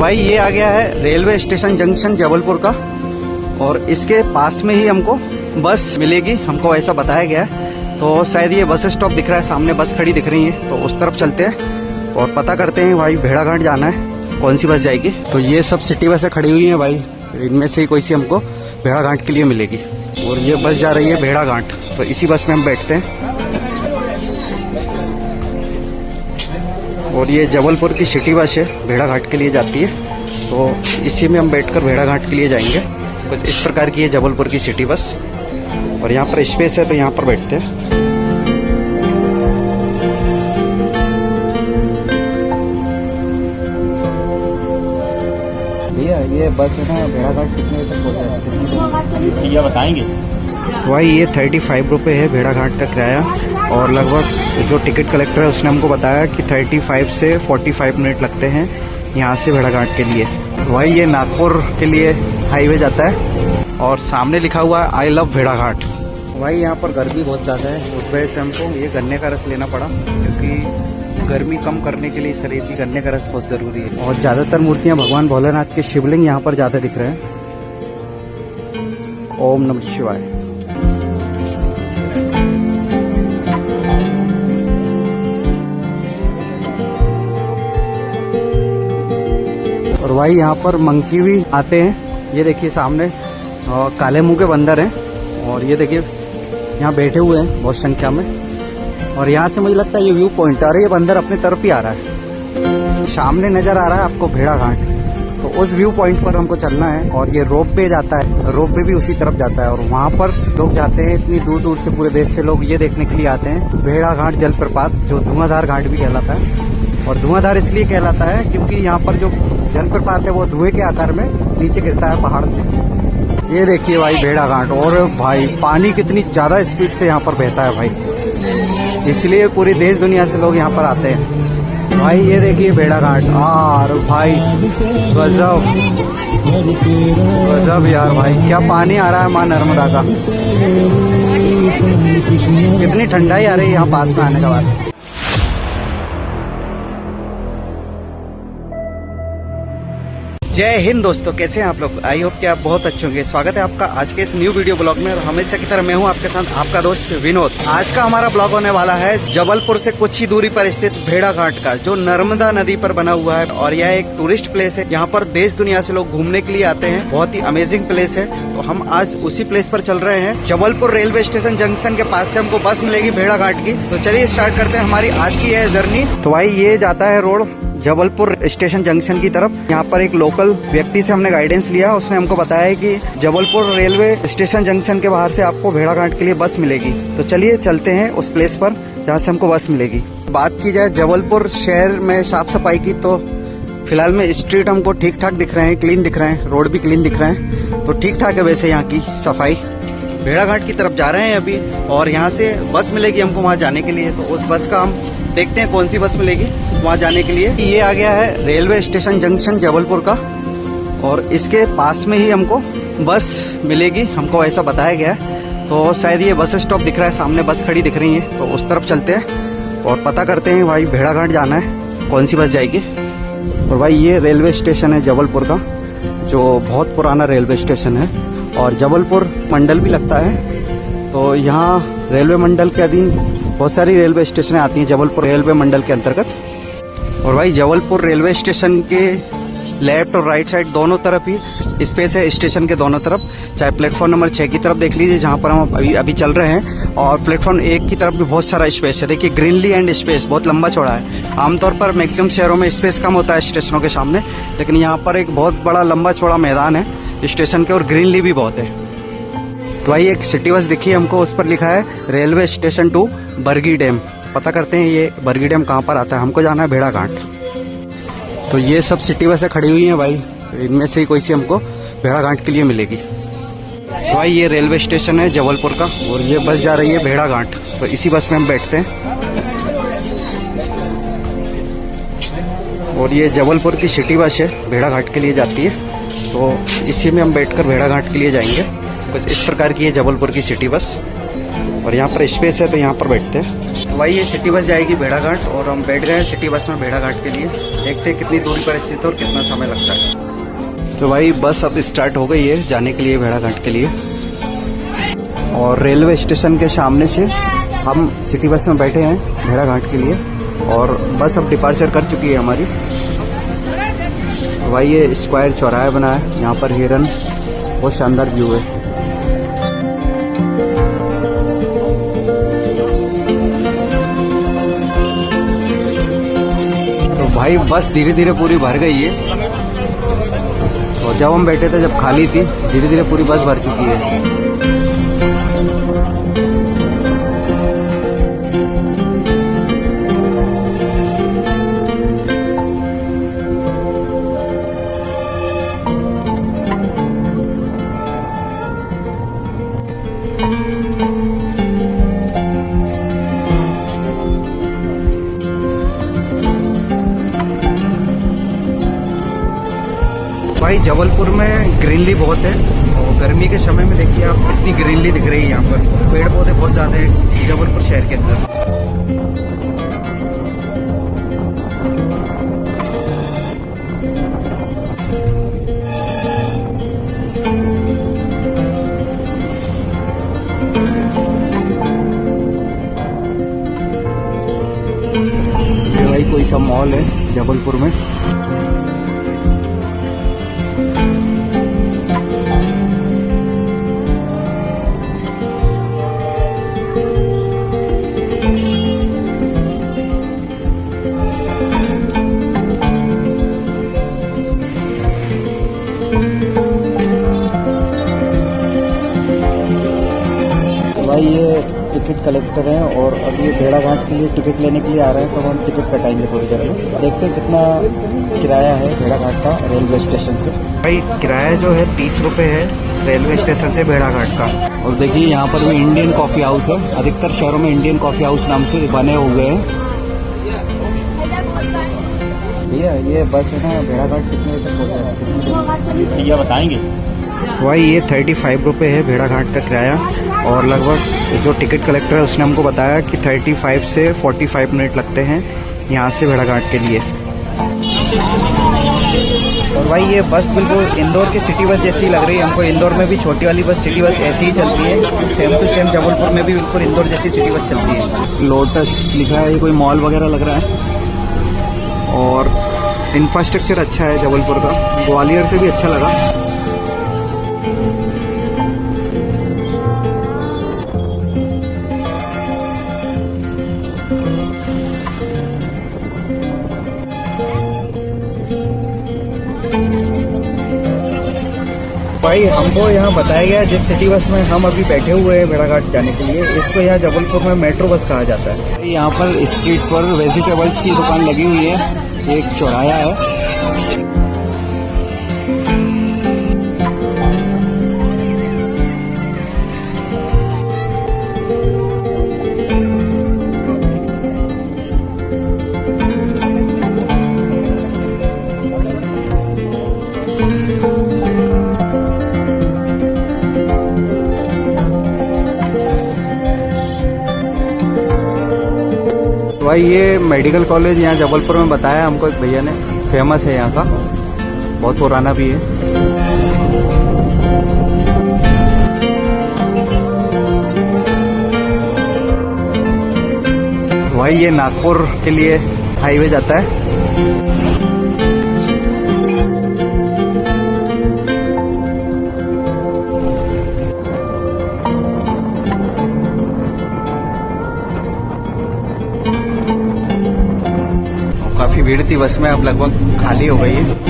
भाई ये आ गया है रेलवे स्टेशन जंक्शन जबलपुर का, और इसके पास में ही हमको बस मिलेगी, हमको ऐसा बताया गया है। तो शायद ये बस स्टॉप दिख रहा है, सामने बस खड़ी दिख रही है, तो उस तरफ चलते हैं और पता करते हैं भाई भेड़ाघाट जाना है, कौन सी बस जाएगी। तो ये सब सिटी बसें खड़ी हुई हैं भाई, इनमें से ही कोई सी हमको भेड़ाघाट के लिए मिलेगी, और ये बस जा रही है भेड़ाघाट, तो इसी बस में हम बैठते हैं। और ये जबलपुर की सिटी बस है, भेड़ाघाट के लिए जाती है, तो इसी में हम बैठकर भेड़ाघाट के लिए जाएंगे। बस इस प्रकार की है जबलपुर की सिटी बस, और यहाँ पर स्पेस है तो यहाँ पर बैठते हैं। ये बस है ना, भेड़ाघाट कितने तक पहुँचा भैया बताएंगे? भाई ये 35 रुपये है भेड़ाघाट का किराया, और लगभग जो टिकट कलेक्टर है उसने हमको बताया कि 35 से 45 मिनट लगते हैं यहाँ से भेड़ाघाट के लिए। भाई ये नागपुर के लिए हाईवे जाता है, और सामने लिखा हुआ है आई लव भेड़ाघाट। भाई यहाँ पर गर्मी बहुत ज़्यादा है, उस वजह से हमको ये गन्ने का रस लेना पड़ा, क्योंकि गर्मी कम करने के लिए शरीर की गन्ने का रस बहुत ज़रूरी है। और ज़्यादातर मूर्तियाँ भगवान भोलेनाथ के शिवलिंग यहाँ पर ज़्यादा दिख रहे हैं। ओम नमः शिवाय। और भाई यहाँ पर मंकी भी आते हैं, ये देखिए सामने काले मुंह के बंदर हैं, और ये देखिए यहाँ बैठे हुए हैं बहुत संख्या में। और यहाँ से मुझे लगता है ये व्यू पॉइंट, और ये बंदर अपनी तरफ ही आ रहा है, सामने नजर आ रहा है आपको भेड़ाघाट, तो उस व्यू पॉइंट पर हमको चलना है। और ये रोप वे जाता है, रोप वे भी उसी तरफ जाता है, और वहाँ पर लोग जाते हैं, इतनी दूर दूर से पूरे देश से लोग ये देखने के लिए आते हैं भेड़ाघाट जलप्रपात, जो धुआंधार घाट भी कहलाता है। और धुआंधार इसलिए कहलाता है क्योंकि यहाँ पर जो जलप्रपात है वो धुएं के आकार में नीचे गिरता है पहाड़ से। ये देखिए भाई भेड़ाघाट, और भाई पानी कितनी ज्यादा स्पीड से यहाँ पर बहता है भाई, इसलिए पूरी देश दुनिया से लोग यहाँ पर आते हैं। भाई ये देखिए भेड़ाघाट, और भाई गजब गजब यार, भाई क्या पानी आ रहा है माँ नर्मदा का, कितनी ठंडाई आ रही है यहाँ पास में आने के बाद। जय हिंद दोस्तों, कैसे हैं आप लोग? आई होप कि आप बहुत अच्छे होंगे। स्वागत है आपका आज के इस न्यू वीडियो ब्लॉग में, और हमेशा की तरह मैं हूं आपके साथ आपका दोस्त विनोद। आज का हमारा ब्लॉग होने वाला है जबलपुर से कुछ ही दूरी पर स्थित भेड़ाघाट का, जो नर्मदा नदी पर बना हुआ है, और यह एक टूरिस्ट प्लेस है। यहाँ पर देश दुनिया से लोग घूमने के लिए आते हैं, बहुत ही अमेजिंग प्लेस है। तो हम आज उसी प्लेस पर चल रहे हैं। जबलपुर रेलवे स्टेशन जंक्शन के पास से हमको बस मिलेगी भेड़ाघाट की, तो चलिए स्टार्ट करते हैं हमारी आज की यह जर्नी। तो भाई ये जाता है रोड जबलपुर स्टेशन जंक्शन की तरफ। यहाँ पर एक लोकल व्यक्ति से हमने गाइडेंस लिया, उसने हमको बताया है कि जबलपुर रेलवे स्टेशन जंक्शन के बाहर से आपको भेड़ाघाट के लिए बस मिलेगी। तो चलिए चलते हैं उस प्लेस पर जहाँ से हमको बस मिलेगी। बात की जाए जबलपुर शहर में साफ सफाई की, तो फिलहाल में स्ट्रीट हमको ठीक ठाक दिख रहे हैं, क्लीन दिख रहे हैं, रोड भी क्लीन दिख रहे हैं, तो ठीक ठाक है वैसे यहाँ की सफाई। भेड़ाघाट की तरफ जा रहे हैं अभी, और यहाँ से बस मिलेगी हमको वहाँ जाने के लिए। तो उस बस का हम देखते हैं कौन सी बस मिलेगी वहाँ जाने के लिए। ये आ गया है रेलवे स्टेशन जंक्शन जबलपुर का, और इसके पास में ही हमको बस मिलेगी, हमको ऐसा बताया गया है। तो शायद ये बस स्टॉप दिख रहा है, सामने बस खड़ी दिख रही है, तो उस तरफ चलते हैं और पता करते हैं भाई भेड़ाघाट जाना है, कौन सी बस जाएगी। और भाई ये रेलवे स्टेशन है जबलपुर का, जो बहुत पुराना रेलवे स्टेशन है, और जबलपुर मंडल भी लगता है। तो यहाँ रेलवे मंडल के अधीन बहुत सारी रेलवे स्टेशनें आती हैं जबलपुर रेलवे मंडल के अंतर्गत। और भाई जबलपुर रेलवे स्टेशन के लेफ्ट और राइट साइड दोनों तरफ ही स्पेस है, स्टेशन के दोनों तरफ। चाहे प्लेटफॉर्म नंबर 6 की तरफ देख लीजिए जहाँ पर हम अभी चल रहे हैं, और प्लेटफॉर्म 1 की तरफ भी बहुत सारा स्पेस है। देखिए ग्रीनली एंड स्पेस बहुत लंबा चौड़ा है। आमतौर पर मैक्सिमम शहरों में स्पेस कम होता है स्टेशनों के सामने, लेकिन यहाँ पर एक बहुत बड़ा लंबा चौड़ा मैदान है स्टेशन के, और ग्रीनली भी बहुत है। तो भाई एक सिटी बस दिखी हमको, उस पर लिखा है railway station to Bargi dam. पता करते हैं ये बरगी डैम कहाँ पर आता है, हमको जाना है भेड़ाघाट। तो ये सब सिटी बसें खड़ी हुई हैं भाई, इनमें से ही कोई सी हमको भेड़ाघाट के लिए मिलेगी। तो भाई ये रेलवे स्टेशन है जबलपुर का, और ये बस जा रही है भेड़ाघाट, तो इसी बस में हम बैठते हैं। और ये जबलपुर की सिटी बस है, भेड़ाघाट के लिए जाती है, तो इसी में हम बैठकर भेड़ाघाट के लिए जाएंगे। बस इस प्रकार की है जबलपुर की सिटी बस, और यहाँ पर स्पेस है तो यहाँ पर बैठते हैं। वही ये सिटी बस जाएगी भेड़ाघाट और हम बैठ गए सिटी बस में भेड़ाघाट के लिए। देखते हैं कितनी दूरी पर स्थित है और कितना समय लगता है। तो भाई बस अब स्टार्ट हो गई है जाने के लिए भेड़ाघाट के लिए। और रेलवे स्टेशन के सामने से हम सिटी बस में बैठे हैं भेड़ाघाट के लिए और बस अब डिपार्चर कर चुकी है हमारी। भाई ये स्क्वायर चौराहा बना है, यहाँ पर हिरन, बहुत शानदार व्यू है। तो भाई बस धीरे धीरे पूरी भर गई है। तो जब हम बैठे थे जब खाली थी, धीरे धीरे पूरी बस भर चुकी है। भाई जबलपुर में ग्रीनरी बहुत है और गर्मी के समय में देखिए आप कितनी ग्रीनरी दिख रही है। यहाँ पर पेड़ पौधे बहुत ज़्यादा हैं जबलपुर शहर के अंदर। ये भाई कोई सा मॉल है जबलपुर में। भाई ये टिकट कलेक्टर हैं और अब ये भेड़ाघाट के लिए टिकट लेने के लिए आ रहे हैं, तो हम टिकट कटाएंगे थोड़ी देर में। देखते हैं कितना किराया है भेड़ाघाट का रेलवे स्टेशन से। भाई किराया जो है 30 रुपये है रेलवे स्टेशन से भेड़ाघाट का। और देखिए यहाँ पर भी इंडियन कॉफ़ी हाउस है, अधिकतर शहरों में इंडियन कॉफ़ी हाउस नाम से बने हुए हैं। ये बस है ना भेड़ाघाट कितने बजे तक पहुँचा है बताएंगे। भाई ये 35 रुपये है भेड़ाघाट का किराया और लगभग जो टिकट कलेक्टर है उसने हमको बताया कि 35 से 45 मिनट लगते हैं यहाँ से भेड़ाघाट के लिए। और भाई ये बस बिल्कुल इंदौर की सिटी बस जैसी लग रही है हमको। इंदौर में भी छोटी वाली बस सिटी बस ऐसी ही चलती है, सेम टू सेम जबलपुर में भी बिल्कुल इंदौर जैसी सिटी बस चलती है। लोटस लिखा है, ये कोई मॉल वगैरह लग रहा है और इंफ्रास्ट्रक्चर अच्छा है जबलपुर का, ग्वालियर से भी अच्छा लगा। भाई हमको यहाँ बताया गया जिस सिटी बस में हम अभी बैठे हुए हैं भेड़ाघाट जाने के लिए, इसको यहाँ जबलपुर में मेट्रो बस कहा जाता है। यहाँ पर स्ट्रीट पर वेजिटेबल्स की दुकान लगी हुई है, एक चौराहा है। भाई ये मेडिकल कॉलेज यहाँ जबलपुर में बताया हमको एक भैया ने, फेमस है यहाँ का, बहुत पुराना भी है। भाई ये नागपुर के लिए हाईवे जाता है। काफी भीड़ थी बस में, अब लगभग खाली हो गई है।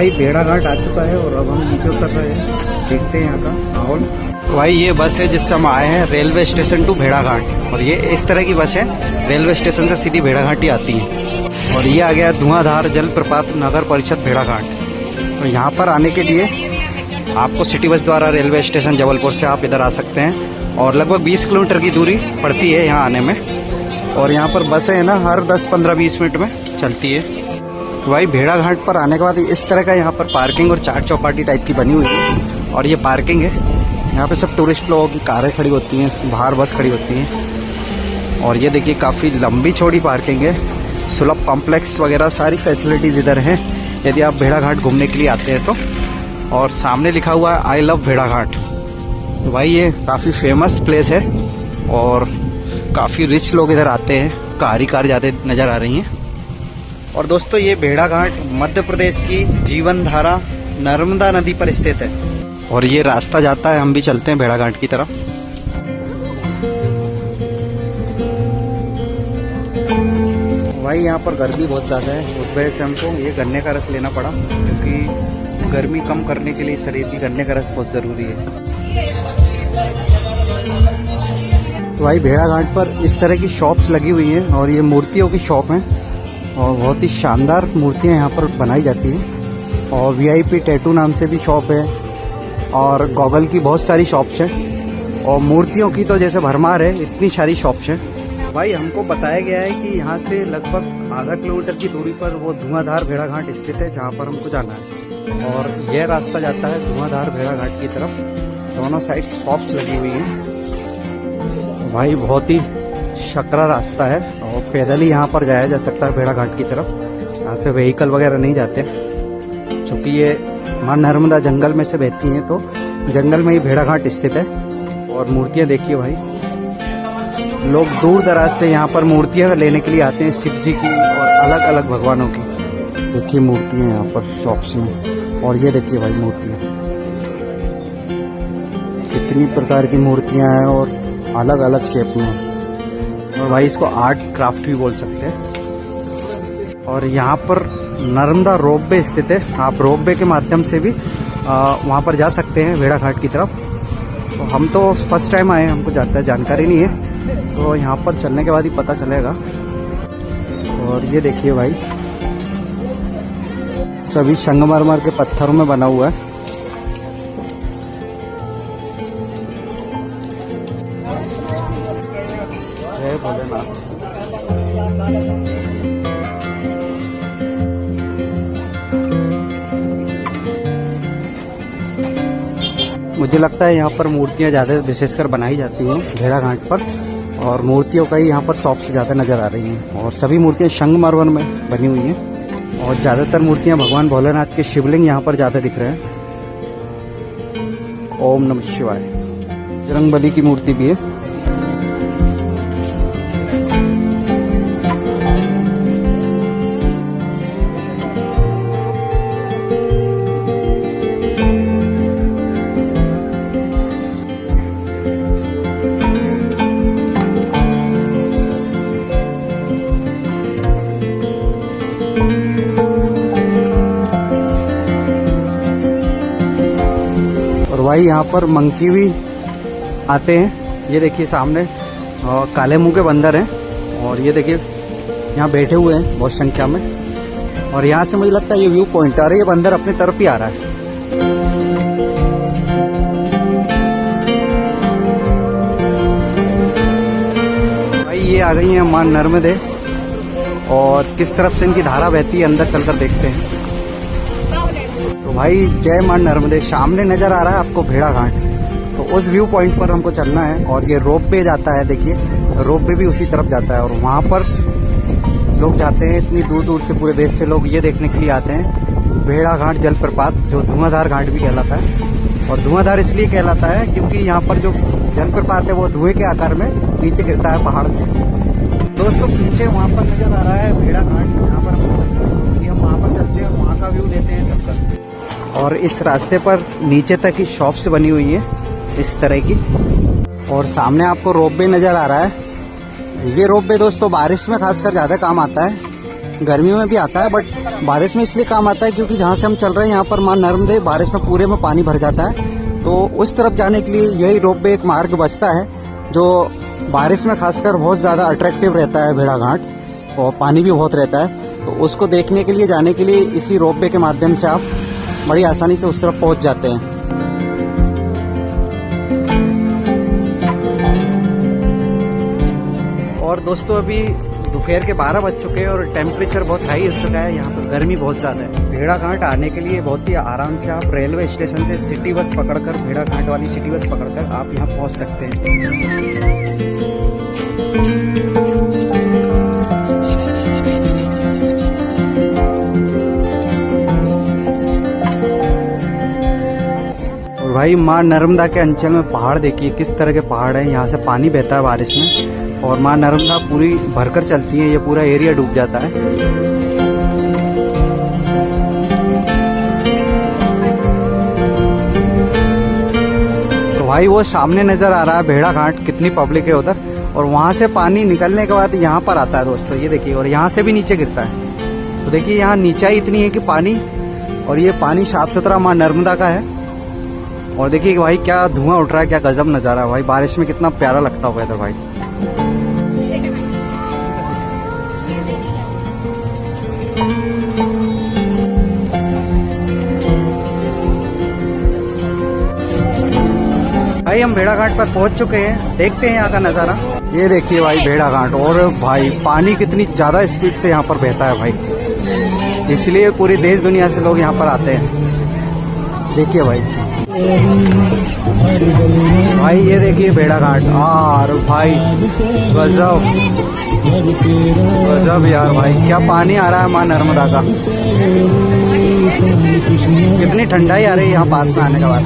भाई भेड़ाघाट आ चुका है और अब हम नीचे उतर रहे हैं, देखते हैं यहाँ का माहौल। भाई ये बस है जिससे हम आए हैं रेलवे स्टेशन टू भेड़ाघाट, और ये इस तरह की बस है, रेलवे स्टेशन से सीधी भेड़ाघाट ही आती है। और ये आ गया धुआंधार जलप्रपात नगर परिषद भेड़ाघाट। तो यहाँ पर आने के लिए आपको सिटी बस द्वारा रेलवे स्टेशन जबलपुर से आप इधर आ सकते हैं, और लगभग 20 किलोमीटर की दूरी पड़ती है यहाँ आने में। और यहाँ पर बसें है ना हर 10, 15, 20 मिनट में चलती है। तो भाई भेड़ाघाट पर आने के बाद इस तरह का यहाँ पर पार्किंग और चार चौपाटी टाइप की बनी हुई है, और ये पार्किंग है। यहाँ पे सब टूरिस्ट लोगों की कारें खड़ी होती हैं, बाहर बस खड़ी होती हैं। और ये देखिए काफ़ी लंबी चौड़ी पार्किंग है, सुलभ कॉम्प्लेक्स वगैरह सारी फैसिलिटीज़ इधर हैं यदि आप भेड़ाघाट घूमने के लिए आते हैं तो। और सामने लिखा हुआ है आई लव भेड़ाघाट। तो भाई ये काफ़ी फेमस प्लेस है और काफ़ी रिच लोग इधर आते हैं, कार ही कार जाते नज़र आ रही हैं। और दोस्तों ये भेड़ाघाट मध्य प्रदेश की जीवन धारा नर्मदा नदी पर स्थित है, और ये रास्ता जाता है, हम भी चलते हैं भेड़ाघाट की तरफ। भाई यहाँ पर गर्मी बहुत ज़्यादा है, उस वजह से हमको ये गन्ने का रस लेना पड़ा, क्योंकि गर्मी कम करने के लिए शरीर की गन्ने का रस बहुत ज़रूरी है। तो भाई भेड़ाघाट पर इस तरह की शॉप्स लगी हुई हैं, और ये मूर्तियों की शॉप हैं, और बहुत ही शानदार मूर्तियाँ यहाँ पर बनाई जाती हैं। और VIP टैटू नाम से भी शॉप है, और गॉगल की बहुत सारी शॉप्स हैं, और मूर्तियों की तो जैसे भरमार है, इतनी सारी शॉप्स हैं। भाई हमको बताया गया है कि यहाँ से लगभग आधा किलोमीटर की दूरी पर वो धुआंधार भेड़ाघाट स्थित है, जहाँ पर हमको जाना है। और यह रास्ता जाता है धुआंधार भेड़ाघाट की तरफ, दोनों साइड शॉप्स लगी हुई हैं। भाई बहुत ही सकरा रास्ता है, और पैदल ही यहाँ पर जाया जा सकता है भेड़ाघाट की तरफ। यहाँ से व्हीकल वगैरह नहीं जाते, क्योंकि ये माँ नर्मदा जंगल में से बहती हैं, तो जंगल में ही भेड़ाघाट स्थित है। और मूर्तियाँ देखिए भाई, लोग दूर दराज से यहाँ पर मूर्तियाँ लेने के लिए आते हैं, शिव जी की और अलग अलग भगवानों की। देखिए मूर्तियाँ यहाँ पर शॉप्स में, और ये देखिए भाई मूर्तियाँ, कितनी प्रकार की मूर्तियाँ हैं और अलग अलग शेप में। और भाई इसको आर्ट क्राफ्ट भी बोल सकते हैं। और यहाँ पर नर्मदा रोपवे स्थित है, आप रोपवे के माध्यम से भी वहाँ पर जा सकते हैं भेड़ाघाट की तरफ। तो हम तो फर्स्ट टाइम आए, हमको ज़्यादा जानकारी नहीं है, तो यहाँ पर चलने के बाद ही पता चलेगा। और ये देखिए भाई सभी संगमरमर के पत्थरों में बना हुआ है। जय भोलेनाथ। मुझे लगता है यहाँ पर मूर्तियाँ ज़्यादा विशेषकर बनाई जाती हैं भेड़ाघाट पर, और मूर्तियों का ही यहाँ पर शॉप से ज़्यादा नज़र आ रही हैं। और सभी मूर्तियाँ संगमरमर में बनी हुई हैं, और ज़्यादातर मूर्तियाँ भगवान भोलेनाथ के शिवलिंग यहाँ पर ज़्यादा दिख रहे हैं। ओम नमः शिवाय। बजरंगबली की मूर्ति भी है। और भाई यहाँ पर मंकी भी आते हैं, ये देखिए सामने काले मुंह के बंदर हैं, और ये देखिए यहाँ बैठे हुए हैं बहुत संख्या में। और यहाँ से मुझे लगता है ये व्यू पॉइंट, और ये बंदर अपनी तरफ ही आ रहा है। भाई ये आ गई है मां नर्मदे, और किस तरफ से इनकी धारा बहती है अंदर चलकर देखते हैं। तो भाई जय मां नर्मदे। सामने नजर आ रहा है आपको भेड़ाघाट, तो उस व्यू पॉइंट पर हमको चलना है। और ये रोप वे जाता है, देखिए रोप वे भी उसी तरफ जाता है, और वहाँ पर लोग जाते हैं, इतनी दूर दूर से पूरे देश से लोग ये देखने के लिए आते हैं भेड़ाघाट जलप्रपात, जो धुआंधार घाट भी कहलाता है। और धुआंधार इसलिए कहलाता है क्योंकि यहाँ पर जो जलप्रपात है वो धुएं के आकार में नीचे गिरता है पहाड़ से। दोस्तों पीछे वहाँ पर नजर आ रहा है भेड़ाघाट, यहाँ पर हम चलते हैं, हम वहाँ पर चलते हैं, वहाँ का व्यू लेते हैं चलकर। और इस रास्ते पर नीचे तक ही शॉप्स बनी हुई है इस तरह की, और सामने आपको रोपवे नजर आ रहा है। ये रोपवे दोस्तों बारिश में खासकर ज़्यादा काम आता है, गर्मियों में भी आता है, बट बारिश में इसलिए काम आता है क्योंकि जहाँ से हम चल रहे हैं यहाँ पर माँ नर्मदे बारिश में पूरे में पानी भर जाता है। तो उस तरफ जाने के लिए यही रोपवे एक मार्ग बचता है जो बारिश में खासकर बहुत ज़्यादा अट्रैक्टिव रहता है भेड़ाघाट, और पानी भी बहुत रहता है। तो उसको देखने के लिए जाने के लिए इसी रोपवे के माध्यम से आप बड़ी आसानी से उस तरफ पहुँच जाते हैं। और दोस्तों अभी दोपहर के 12 बज चुके हैं और टेम्परेचर बहुत हाई हो चुका है, यहाँ पर गर्मी बहुत ज़्यादा है। भेड़ाघाट आने के लिए बहुत ही आराम से आप रेलवे स्टेशन से सिटी बस पकड़कर, भेड़ाघाट वाली सिटी बस पकड़कर आप यहाँ पहुँच सकते हैं। और भाई माँ नर्मदा के अंचल में पहाड़ देखिए किस तरह के पहाड़ हैं, यहाँ से पानी बहता है बारिश में और माँ नर्मदा पूरी भरकर चलती है, ये पूरा एरिया डूब जाता है। तो भाई वो सामने नजर आ रहा है भेड़ाघाट, कितनी पब्लिक है उधर, और वहां से पानी निकलने के बाद यहाँ पर आता है दोस्तों, ये देखिए, और यहाँ से भी नीचे गिरता है। तो देखिए यहाँ नीचाई इतनी है कि पानी, और ये पानी साफ सुथरा माँ नर्मदा का है। और देखिए भाई क्या धुआं उठ रहा है, क्या गजब नजारा है भाई, बारिश में कितना प्यारा लगता होगा इधर भाई। भाई हम भेड़ाघाट पर पहुंच चुके हैं, देखते हैं यहाँ का नजारा। ये देखिए भाई भेड़ाघाट, और भाई पानी कितनी ज्यादा स्पीड से यहाँ पर बहता है भाई, इसलिए पूरी देश दुनिया से लोग यहाँ पर आते हैं। देखिए भाई, भाई ये देखिए भेड़ाघाट, और भाई गजब गजब यार भाई, क्या पानी आ रहा है माँ नर्मदा का, कितनी ठंडाई आ रही है यहाँ पास में आने के बाद।